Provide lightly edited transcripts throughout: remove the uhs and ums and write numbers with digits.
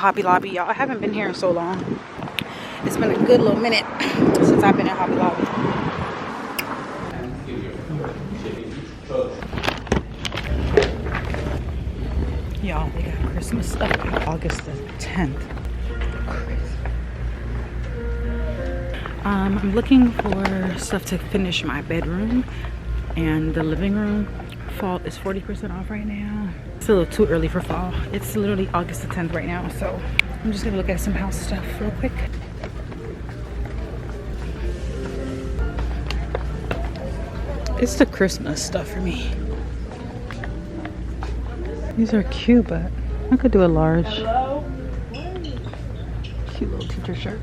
Hobby Lobby, y'all. I haven't been here in so long. It's been a good little minute since I've been at Hobby Lobby. Y'all, they got Christmas stuff on August the 10th. I'm looking for stuff to finish my bedroom and the living room. Fall is 40% off right now. It's a little too early for fall. It's literally August the 10th right now, so I'm just gonna look at some house stuff real quick. It's the Christmas stuff for me. These are cute, but I could do a large. Cute little teacher shirt.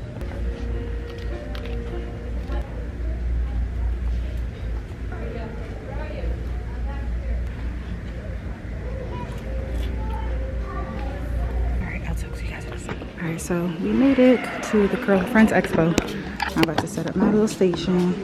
Alright, so we made it to the Curly Friends Expo. I'm about to set up my little station.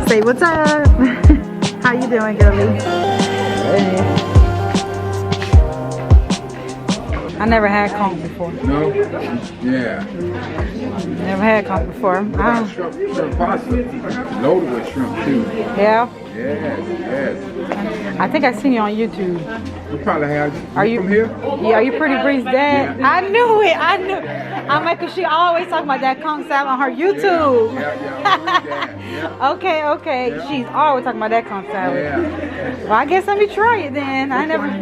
Say what's up? How you doing, girlie? Hey. I never had conch before. No? Yeah. Never had conch before. Shrimp pasta. Loaded with shrimp too. Yeah? Yes, yes. I think I seen you on YouTube. We probably have. Are you from here? Yeah, are you Pretty Bree's dad? Yeah. I knew it. I knew. I'm like, 'cause she always talking about that conch salad on her YouTube. Yeah. Okay. Yeah. She's always talking about that conch salad. Yeah. Well, I guess let me try it then. I never. The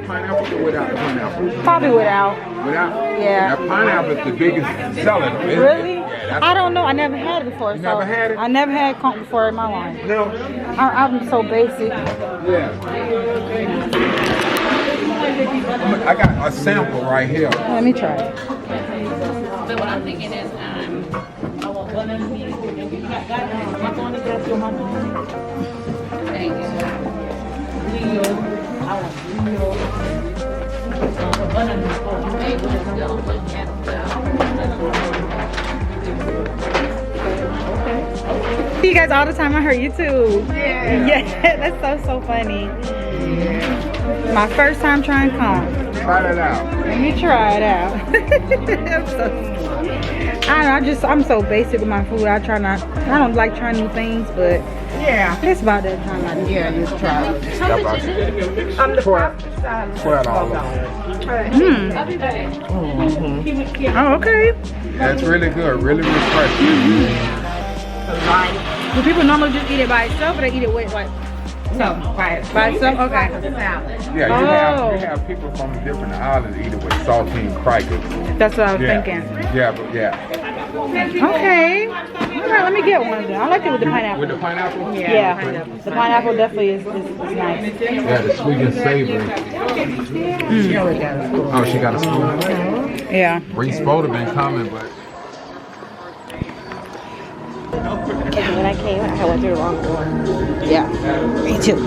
pineapple or without the pineapple? Probably without. Without? Yeah. That pineapple is the biggest seller. Really? Yeah, I don't know. I never had it before. You never had it? I never had conch before in my life. No. I'm so basic. Yeah. I got a sample right here. Let me try it. But what I'm thinking is, See you guys all the time on her YouTube. Yeah, that's so funny. Yeah. My first time trying conch. Try it out. Let me try it out. I'm so basic with my food. I don't like trying new things, but yeah, it's about that time I do. Yeah, just try it. I'm the pasta salad. Oh, okay. That's really good. Really refreshing. Do people normally just eat it by itself, or they eat it with like? No, by itself. Okay. Yeah, you have people from different islands eat it with saltine crackers. That's what I was thinking. Yeah, but yeah. Okay. All right, let me get one of them. I like it with the pineapple. With the pineapple? Yeah. The pineapple definitely is nice. Yeah, the sweet and savory. Oh, she got a spoon. Yeah. Reese supposed to been coming, but. When I came, I went through the wrong door. Yeah. Me too.